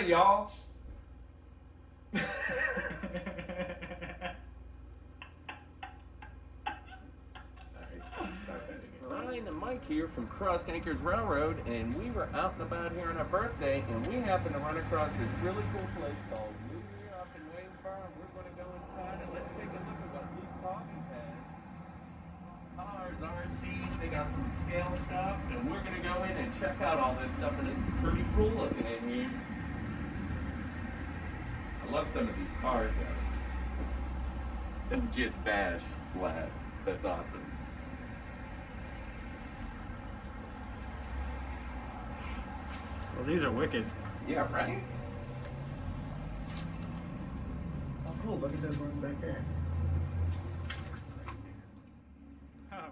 y'all. Brian and Mike here from Cross-Anchors-Railroad, and we were out and about here on our birthday, and we happened to run across this really cool place called up in Waynesboro, and we're going to go inside and let's take a look at what Luke's Hobbies has. Cars, RCs, they got some scale stuff, and we're going to go in and check out all this stuff, and it's pretty cool looking in here. I love some of these cars though. They just bash glass. That's awesome. Well, these are wicked. Yeah, right? Oh, cool. Look at those ones back there. Oh.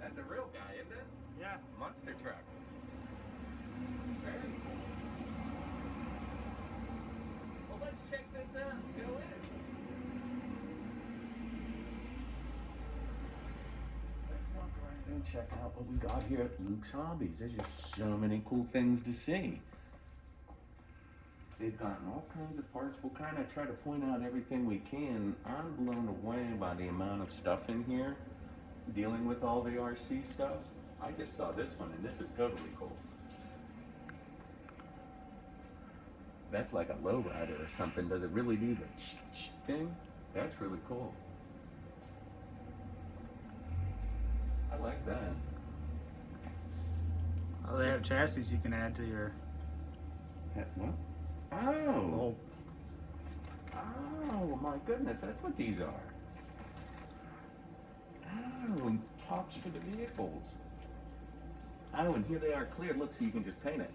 That's a real guy, isn't it? Yeah. Monster truck. Very cool. Well, let's check this out and go in. And check out what we got here at Luke's Hobbies. There's just so many cool things to see. They've gotten all kinds of parts. We'll kind of try to point out everything we can. I'm blown away by the amount of stuff in here, dealing with all the RC stuff. I just saw this one, and this is totally cool. That's like a lowrider or something. Does it really do the thing? That's really cool. I like that. Oh, they have chassis you can add to your... What? Oh! Oh, my goodness, that's what these are. Oh, tops for the vehicles. Oh, and here they are clear. Look, so you can just paint it.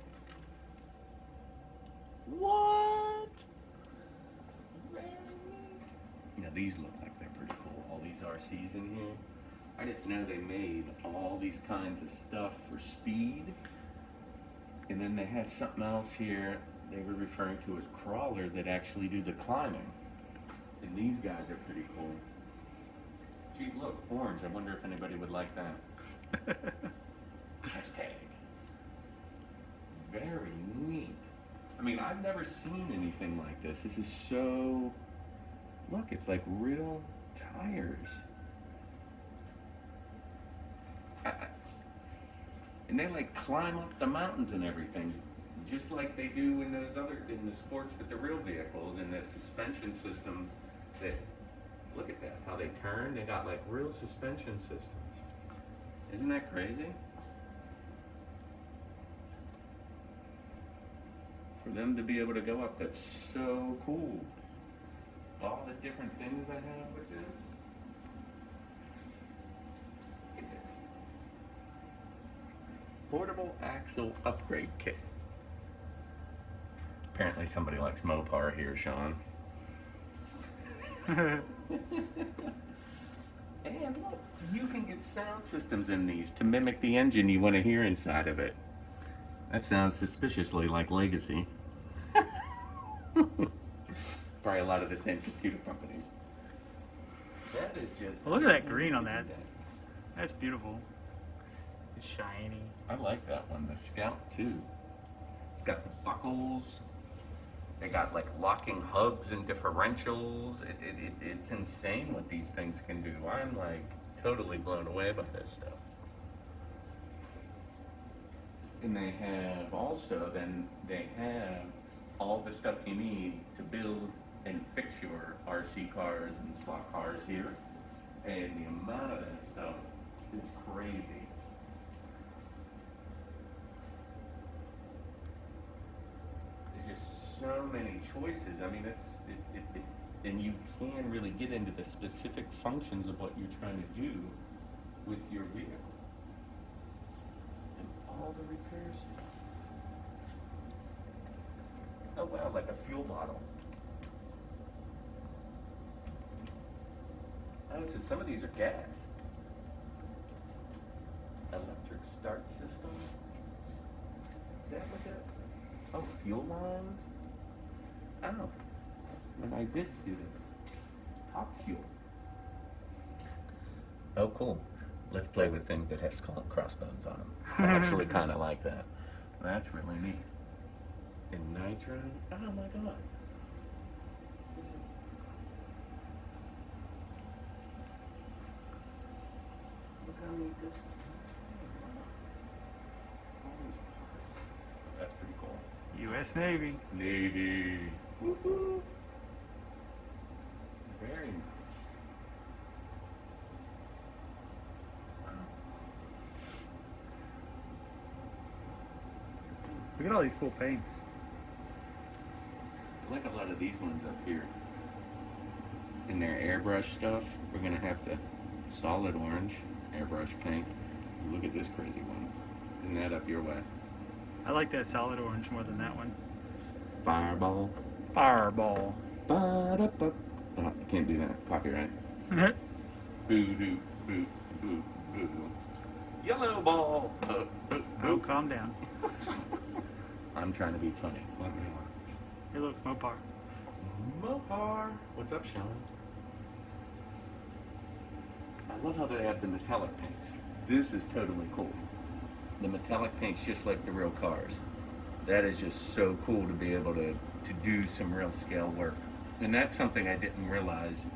What? Very neat. Now, these look like they're pretty cool. All these RCs in here. I didn't know they made all these kinds of stuff for speed. And then they had something else here they were referring to as crawlers that actually do the climbing. And these guys are pretty cool. Geez, look, orange. I wonder if anybody would like that. Hashtag. Very neat. I mean, I've never seen anything like this. This is so... Look, it's like real tires. And they like climb up the mountains and everything, just like they do in those in the sports with the real vehicles and the suspension systems that, look at that, how they turn. They got like real suspension systems. Isn't that crazy? For them to be able to go up, that's so cool. All the different things I have with this. Portable axle upgrade kit. Apparently somebody likes Mopar here, Sean. And look, you can get sound systems in these to mimic the engine you want to hear inside of it. That sounds suspiciously like Legacy. Probably a lot of the same computer companies. That is just... Well, look at that green on that. That's beautiful. It's shiny. I like that one, the Scout too. It's got the buckles. They got like locking hubs and differentials. It's insane what these things can do. I'm like totally blown away by this stuff. And they have also, they have all the stuff you need to build and fix your RC cars and slot cars here. And the amount of that stuff is crazy. There's just so many choices. I mean, and you can really get into the specific functions of what you're trying to do with your vehicle. And all the repairs. Oh wow, like a fuel bottle. Oh, so some of these are gas. Electric start system. Is that what that? Oh, fuel lines? Oh, and I did see that. Hot fuel. Oh, cool. Let's play with things that have skull and crossbones on them. I actually kind of like that. That's really neat. and nitro. Oh my god. This is... Look how neat this is. That's pretty cool. U.S. Navy. Navy. Woohoo. Very nice. Look at all these cool paints. I like a lot of these ones up here. In their airbrush stuff, we're gonna have to solid orange airbrush paint. Look at this crazy one. Isn't that up your way? I like that solid orange more than that one. Fireball. Fireball. Ba-da-ba. Oh, I can't do that. Copyright. Boo doo boo boo boo. Yellow ball. Oh, calm down. I'm trying to be funny. Let me know. Hey, look, Mopar. Mopar. What's up, Sean? I love how they have the metallic paints. This is totally cool. The metallic paint's just like the real cars. That is just so cool to be able to do some real scale work. And that's something I didn't realize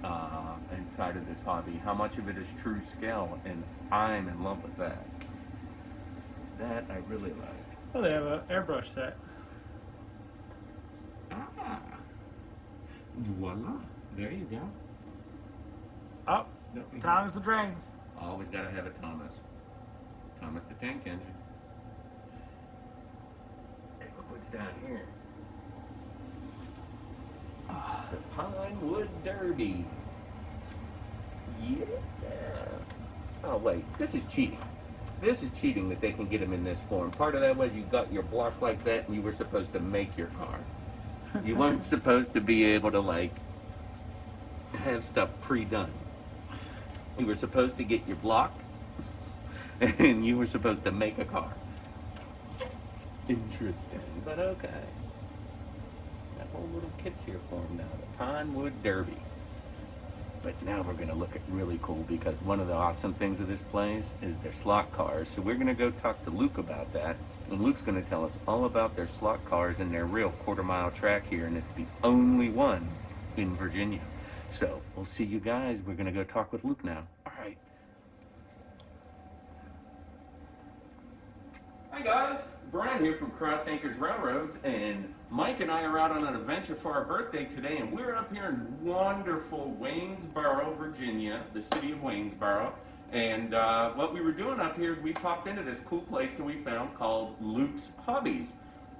inside of this hobby, how much of it is true scale, and I'm in love with that. That I really like. Oh, they have an airbrush set. Ah, voila. There you go. Oh, Thomas the Train. Always gotta have a Thomas. Thomas the Tank Engine. Hey, look what's down here. The Pinewood Derby. Yeah. Oh wait, this is cheating. This is cheating that they can get them in this form. Part of that was you got your block like that and you were supposed to make your car. You weren't supposed to be able to like have stuff pre-done. You were supposed to get your block and you were supposed to make a car. Interesting, but okay. That whole little kit's here for him now. The Pinewood Derby. But now we're going to look at really cool, because one of the awesome things of this place is their slot cars. So we're going to go talk to Luke about that. And Luke's going to tell us all about their slot cars and their real quarter-mile track here. And it's the only one in Virginia. So we'll see you guys. We're going to go talk with Luke now. All right. Hi guys, Brian here from Crossedanchorsrailroads, and Mike and I are out on an adventure for our birthday today, and we're up here in wonderful Waynesboro, Virginia, the city of Waynesboro. And what we were doing up here is we popped into this cool place that we found called Luke's Hobbies.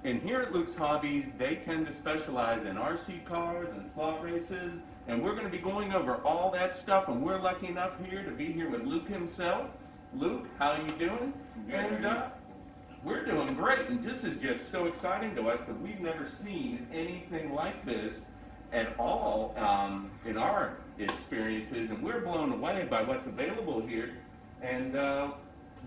And here at Luke's Hobbies, they tend to specialize in RC cars and slot races, and we're going to be going over all that stuff, and we're lucky enough here to be here with Luke himself. Luke, how you doing? Good. We're doing great, and this is just so exciting to us that we've never seen anything like this at all in our experiences, and we're blown away by what's available here, and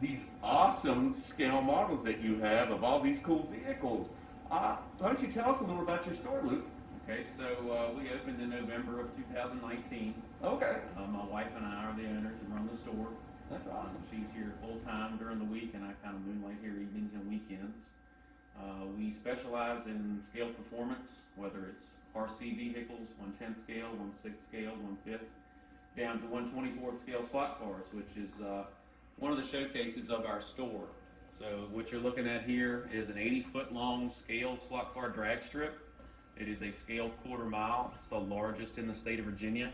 these awesome scale models that you have of all these cool vehicles. Why don't you tell us a little about your store, Luke? Okay, so we opened in November of 2019. Okay. My wife and I are the owners and run the store. That's awesome. She's here full-time during the week, and I kind of moonlight here evenings and weekends. We specialize in scale performance, whether it's RC vehicles, 1/10 scale, 1/6 scale, 1/5, down to 1/24 scale slot cars, which is one of the showcases of our store. So what you're looking at here is an 80-foot long scale slot car drag strip. It is a scale quarter mile. It's the largest in the state of Virginia.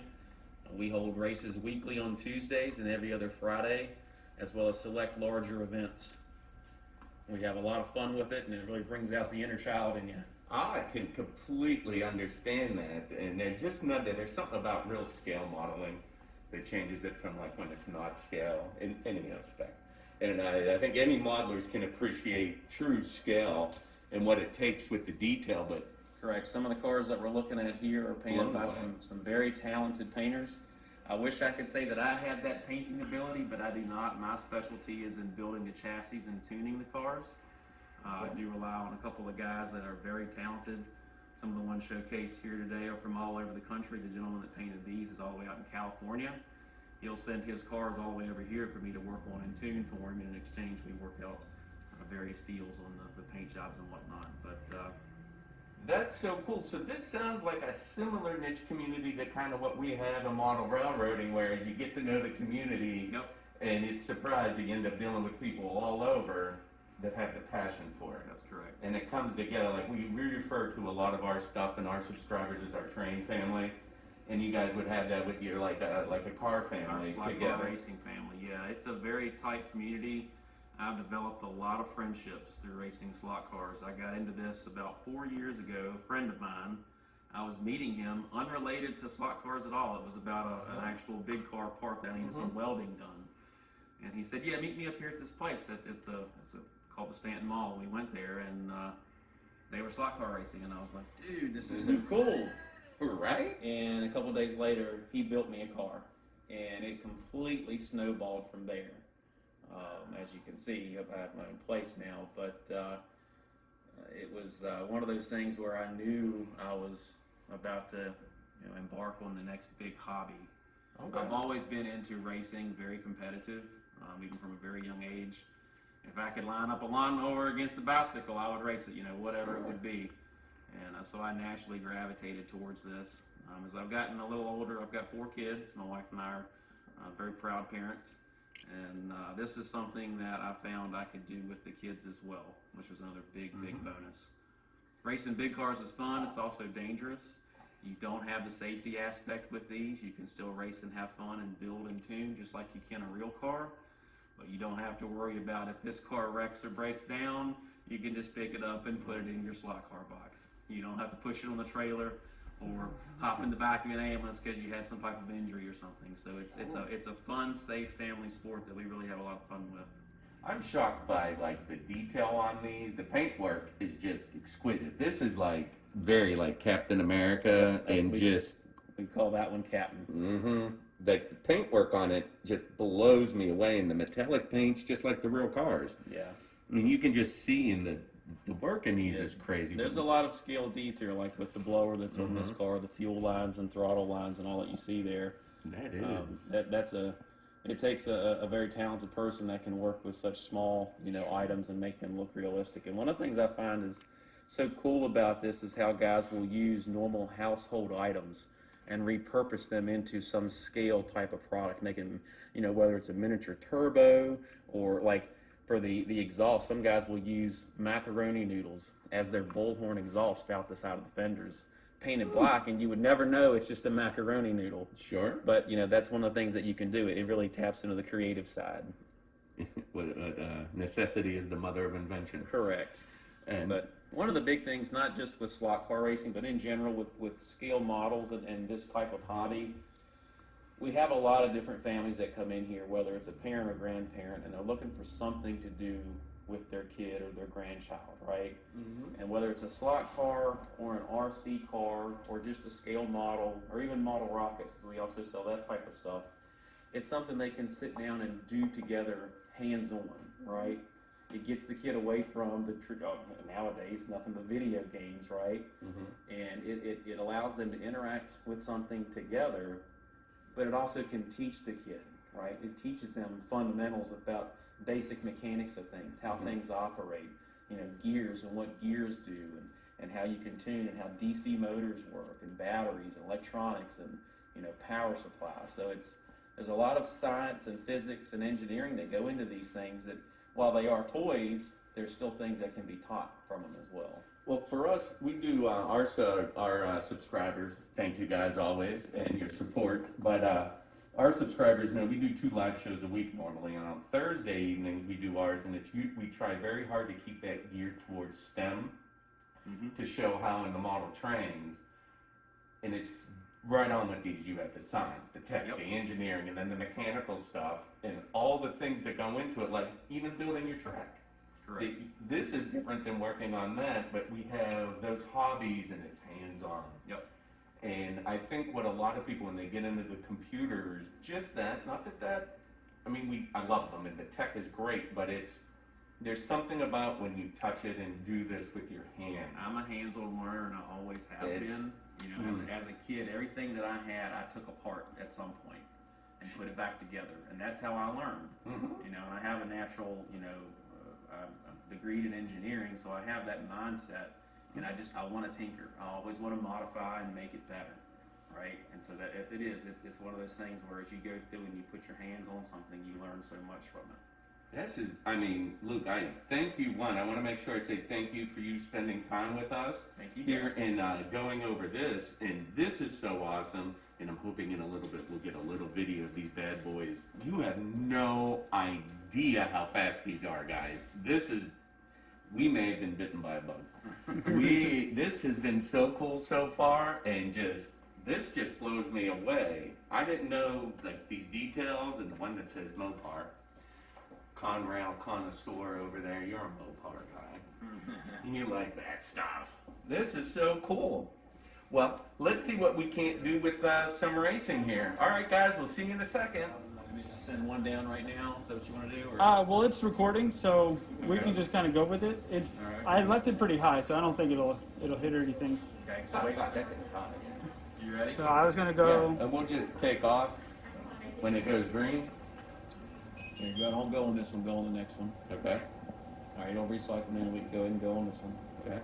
We hold races weekly on Tuesdays and every other Friday, as well as select larger events. We have a lot of fun with it, and it really brings out the inner child in you. I can completely understand that, and there's something about real scale modeling that changes it from like when it's not scale in any aspect. And I think any modelers can appreciate true scale and what it takes with the detail, but Correct. Some of the cars that we're looking at here are painted by some very talented painters. I wish I could say that I had that painting ability, but I do not. My specialty is in building the chassis and tuning the cars. I do rely on a couple of guys that are very talented. Some of the ones showcased here today are from all over the country. The gentleman that painted these is all the way out in California. He'll send his cars all the way over here for me to work on and tune for him. In exchange, we work out various deals on the paint jobs and whatnot. But That's so cool. So this sounds like a similar niche community to kind of what we have in model railroading, where you get to know the community, Yep. and it's surprised you end up dealing with people all over that have the passion for it. That's correct. And it comes together. Like we refer to a lot of our stuff and our subscribers as our train family, and you guys would have that with your like a car Our family slot together. car racing family, yeah. It's a very tight community. I've developed a lot of friendships through racing slot cars. I got into this about 4 years ago. A friend of mine, I was meeting him unrelated to slot cars at all. It was about an actual big car part that I needed some welding done. And he said, yeah, meet me up here at this place called the Stanton Mall. We went there, and they were slot car racing, and I was like, dude, this is so cool. Right? And a couple of days later, he built me a car, and it completely snowballed from there. As you can see, I have my own place now, but it was one of those things where I knew I was about to embark on the next big hobby. Okay. I've always been into racing, very competitive, even from a very young age. If I could line up a lawnmower against a bicycle, I would race it, whatever it would be. And so I naturally gravitated towards this. As I've gotten a little older, I've got 4 kids. My wife and I are very proud parents. And this is something that I found I could do with the kids as well, which was another big bonus. Racing big cars is fun. It's also dangerous. You don't have the safety aspect with these. You can still race and have fun and build and tune just like you can a real car. But you don't have to worry about if this car wrecks or breaks down. You can just pick it up and put it in your slot car box. You don't have to push it on the trailer or hop in the back of an ambulance because you had some type of injury or something. So it's a fun, safe family sport that we really have a lot of fun with. I'm shocked by like the detail on these. The paintwork is just exquisite. This is like very like Captain America and just we call that one Captain. The paintwork on it just blows me away, and the metallic paint's just like the real cars. Yeah. I mean, you can just see in the work in these is crazy. There's a lot of scale detail, like with the blower that's on this car, the fuel lines and throttle lines and all that you see there. That is. It takes a very talented person that can work with such small, items and make them look realistic. And one of the things I find is so cool about this is how guys will use normal household items and repurpose them into some scale type of product, making, whether it's a miniature turbo or like for the exhaust, some guys will use macaroni noodles as their bullhorn exhaust out the side of the fenders, painted black, and you would never know it's just a macaroni noodle. Sure. But, that's one of the things that you can do. It really taps into the creative side. Necessity is the mother of invention. Correct. But one of the big things, not just with slot car racing, but in general with scale models and this type of hobby, we have a lot of different families that come in here, whether it's a parent or grandparent, and they're looking for something to do with their kid or their grandchild, right? And whether it's a slot car or an RC car or just a scale model or even model rockets, because we also sell that type of stuff, it's something they can sit down and do together hands-on, right? It gets the kid away from nowadays nothing but video games, right? And it allows them to interact with something together, but it also can teach the kid, right? It teaches them fundamentals about basic mechanics of things, how things operate, gears and what gears do, and how you can tune and how DC motors work and batteries and electronics and power supply. So there's a lot of science and physics and engineering that go into these things that, while they are toys, there's still things that can be taught from them as well. Well, for us, we do our subscribers. Thank you guys always and your support. But our subscribers know we do 2 live shows a week normally, and on Thursday evenings we do ours, and we try very hard to keep that geared towards STEM to show how in the model trains, and it's right on with these. You have the science, the tech, the engineering, and then the mechanical stuff, and all the things that go into it, like even building your track. Correct. This is different than working on that, but we have those hobbies and it's hands-on. Yep. And I think what a lot of people, when they get into the computers, just that, not that, I mean, I love them and the tech is great, but there's something about when you touch it and do this with your hands. I'm a hands-on learner, and I always have been. As a kid, everything that I had, I took apart at some point and put it back together, and that's how I learned. And I have a natural, I'm degreed in engineering, so I have that mindset, And I want to tinker. I always want to modify and make it better, right? And so that if it is, it's one of those things where as you go through and you put your hands on something, you learn so much from it. This is, I mean, Luke, I thank you. One, I want to make sure I say thank you for you spending time with us Thank you, here guys. and going over this. And this is so awesome. And I'm hoping in a little bit we'll get a little video of these bad boys. You have no idea how fast these are, guys. This is, we may have been bitten by a bug. This has been so cool so far, and this just blows me away. I didn't know like these details, and the one that says Mopar. Conrail connoisseur over there, you're a Mopar guy. You like that stuff. This is so cool. Well, let's see what we can't do with some racing here. All right, guys, we'll see you in a second. Let me just send one down right now. Is that what you want to do? Or? Well, it's recording, so we can just kind of go with it. It's All right. I left it pretty high, so I don't think it'll hit or anything. Okay, so wait. You ready? So I was gonna go. Yeah, and we'll just take off when it goes green. Here you go. Don't go on this one. Go on the next one. Okay. All right, don't recycle now. We can go ahead and go on this one. Okay.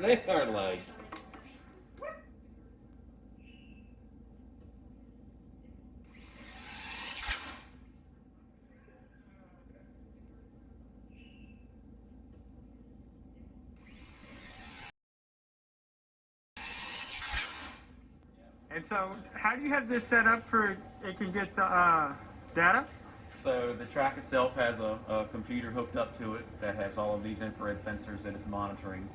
They are like. And so, how do you have this set up for it can get the data? So the track itself has a computer hooked up to it that has all of these infrared sensors that it's monitoring.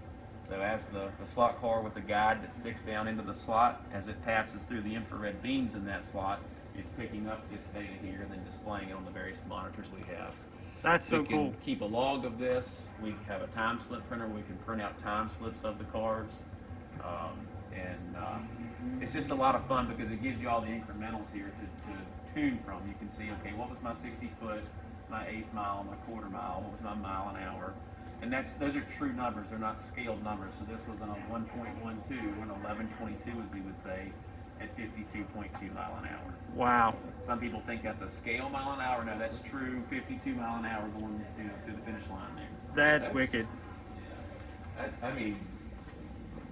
So as the slot car with the guide that sticks down into the slot, as it passes through the infrared beams in that slot, it's picking up this data here and then displaying it on the various monitors we have. That's so we can cool. keep a log of this. We have a time slip printer. We can print out time slips of the cars. It's just a lot of fun because it gives you all the incrementals here to tune from. You can see, okay, what was my 60 foot, my eighth mile, my quarter mile, what was my mile an hour? And those are true numbers. They're not scaled numbers. So this was on a 1.12 or an 1122, as we would say, at 52.2 mile an hour. Wow. Some people think that's a scale mile an hour. No, that's true 52 mile an hour going through the finish line there. That's wicked. I mean,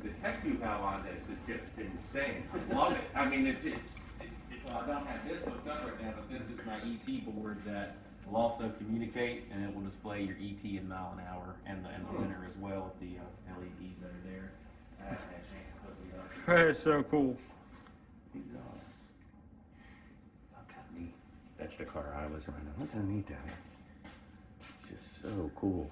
the tech you have on this is just insane. I love it. I mean, Well, I don't have this hooked up right now, but this is my ET board that will also communicate, and it will display your ET in mile an hour and the winner as well with the LEDs that are there. I haven't had a chance to hook these up. That is so cool. look how neat. That's the car I was running. Look how neat that is. It's just so cool.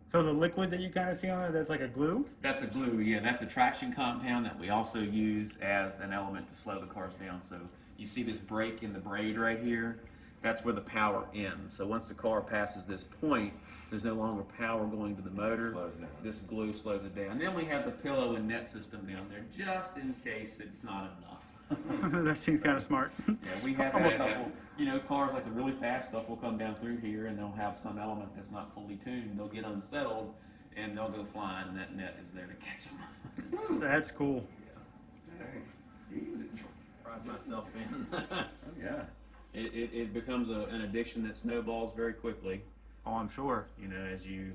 So the liquid that you kind of see on it, that's like a glue? That's a glue, yeah. That's a traction compound that we also use as an element to slow the cars down. So you see this break in the braid right here? That's where the power ends. So once the car passes this point, there's no longer power going to the motor. Slows down. This glue slows it down. And then we have the pillow and net system down there, just in case it's not enough. That seems kind of smart. Yeah, we have Almost a couple, cars like the really fast stuff will come down through here and they'll have some element that's not fully tuned. They'll get unsettled and they'll go flying, and that net is there to catch them. That's cool. Hey, easy. Pride myself in. Oh, yeah. It becomes an addiction that snowballs very quickly. Oh, I'm sure. As you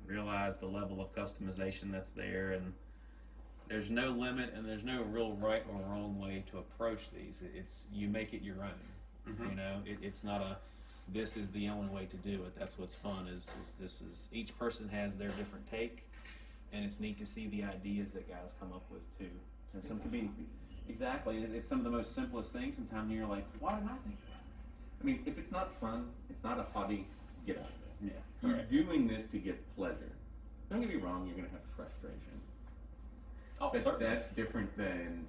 realize the level of customization that's there, and there's no limit and there's no real right or wrong way to approach these. It's you make it your own. Mhm. It's not a this is the only way to do it. That's what's fun is each person has their different take, and it's neat to see the ideas that guys come up with too. And some can be exactly. It's some of the most simplest things. Sometimes you're like, why didn't I think of that? I mean, if it's not fun, it's not a hobby, get out of it. Yeah, You're correct. doing this to get pleasure. Don't get me wrong, you're going to have frustration. Oh, But certainly. that's different than...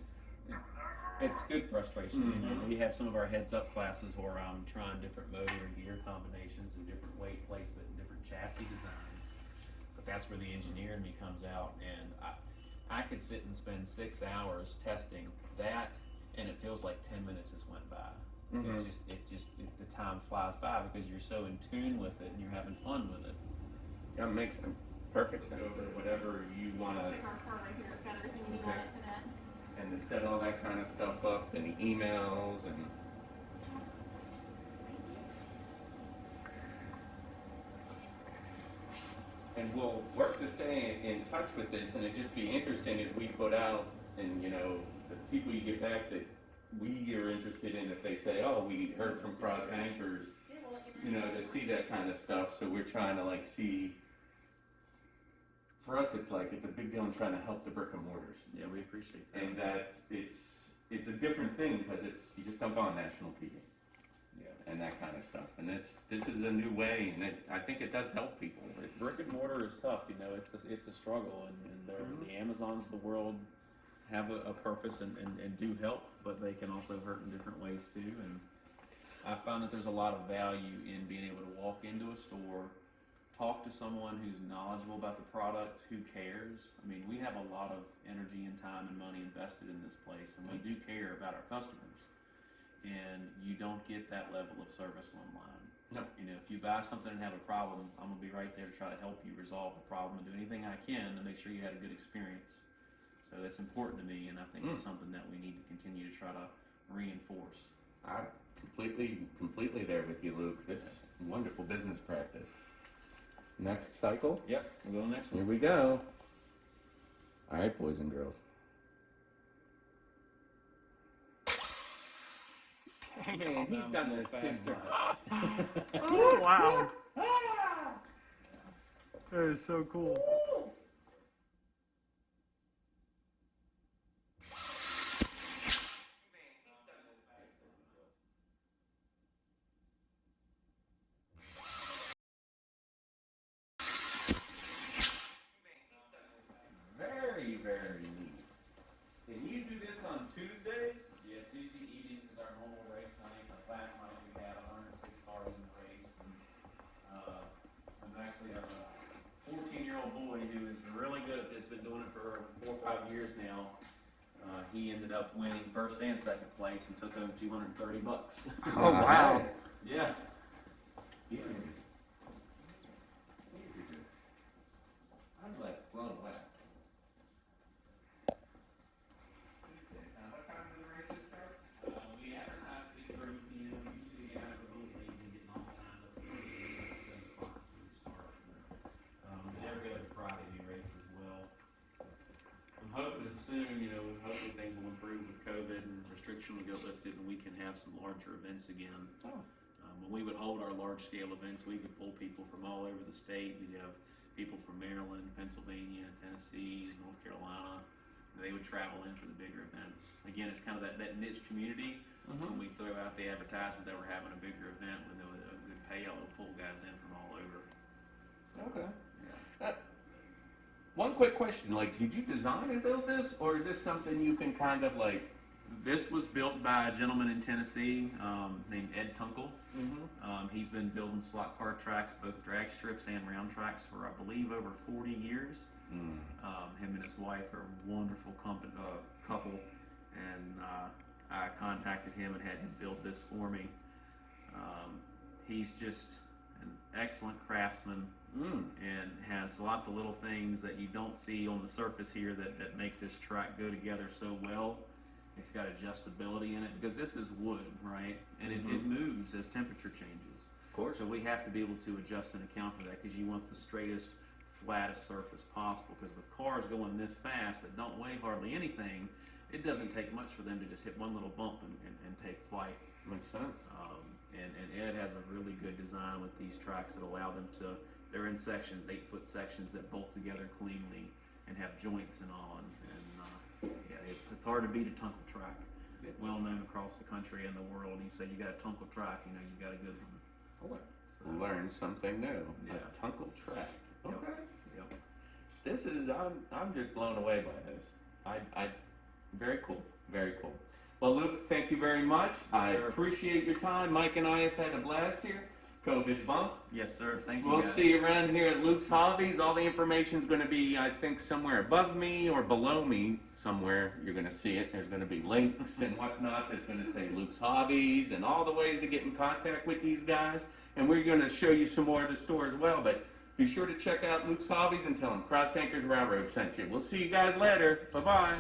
It's good frustration. Mhm. We have some of our heads up classes where I'm trying different motor and gear combinations and different weight placement and different chassis designs. But that's where the engineer in me comes out, and I could sit and spend 6 hours testing that, and it feels like 10 minutes just went by. Mhm. The time flies by because you're so in tune with it and you're having fun with it. That makes perfect sense. Whatever you want to... Our car right here, it's got everything you need on Okay. it for that. And to set all that kind of stuff up, and the emails, and... and we'll work to stay in touch with this, and it'd just be interesting as we put out, and you know, the people you get back that we are interested in, if they say, oh, we heard from Cross Anchors, you know, to see that kind of stuff. So we're trying to like see, for us it's like, it's a big deal in trying to help the brick and mortars. Yeah, we appreciate that. And that it's a different thing because you just don't go on national TV. Yeah, and that kind of stuff. And this is a new way, and I think it does help people. Brick and mortar is tough, you know. It's a struggle, and the Amazons of the world have a purpose and do help, but they can also hurt in different ways too. And I found that there's a lot of value in being able to walk into a store, talk to someone who's knowledgeable about the product, who cares. I mean, we have a lot of energy and time and money invested in this place, and we do care about our customers. And you don't get that level of service online. No. You know, if you buy something and have a problem, I'm going to be right there to try to help you resolve the problem and do anything I can to make sure you had a good experience. So that's important to me, and I think it's something that we need to continue to try to reinforce. I'm completely there with you, Luke. This is wonderful business practice. Next cycle? Yep, we'll go next one. Here we go. All right, boys and girls. Man, he's done this too. Oh, wow. That is so cool. Very, very neat. Can you do this on Tuesdays? Yeah, Tuesday evenings is our normal race night. Last night we had 106 cars in the race. And, I'm actually have a 14-year-old boy who is really good at this, been doing it for 4 or 5 years now. He ended up winning first and second place and took home $230. Oh, wow. Yeah. Yeah. I'm like blown away. We advertise 6:30 p.m. Usually out of the boat league and getting all signed up for 7 o'clock when we start. But every other Friday we race as well. I'm hoping that soon, you know, hopefully things will improve with COVID and restriction will get lifted and we can have some larger events again. When we would hold our large scale events, we could pull people from all over the state. We'd have people from Maryland, Pennsylvania, Tennessee, North Carolina. They would travel in for the bigger events. Again, it's kind of that niche community. When we throw out the advertisement that we're having a bigger event with a good payout, we'll pull guys in from all over. So, Okay. yeah. One quick question, like, did you design and build this, or is this something you can kind of like... This was built by a gentleman in Tennessee named Ed Tunkel. He's been building slot car tracks, both drag strips and round tracks, for I believe over 40 years. Him and his wife are a wonderful couple, and I contacted him and had him build this for me. He's just an excellent craftsman and has lots of little things that you don't see on the surface here that make this track go together so well. It's got adjustability in it because this is wood, right? And it moves as temperature changes. Of course. So we have to be able to adjust and account for that because you want the straightest, flattest surface possible. Because with cars going this fast that don't weigh hardly anything, it doesn't take much for them to just hit one little bump and take flight. Makes sense. And Ed has a really good design with these tracks that allow them to, they're in sections, 8-foot sections that bolt together cleanly and have joints and all. And yeah, it's hard to beat a Tunkel track. Well known across the country and the world. He said, you got a Tunkel track, you know, you got a good one. Okay. So, Learn something new. Yeah. A Tunkel track. Yep. Okay. Yep. This is, I'm just blown away by this. I very cool. Very cool. Well, Luke, thank you very much. I appreciate your time. Mike and I have had a blast here. COVID bump. Yes, sir. Thank you. We'll guys. see you around here at Luke's Hobbies. All the information is going to be, I think, somewhere above me or below me somewhere. You're going to see it. There's going to be links and whatnot. It's going to say Luke's Hobbies and all the ways to get in contact with these guys. And we're going to show you some more of the store as well. But be sure to check out Luke's Hobbies and tell them Cross Anchors Railroad sent you. We'll see you guys later. Bye-bye.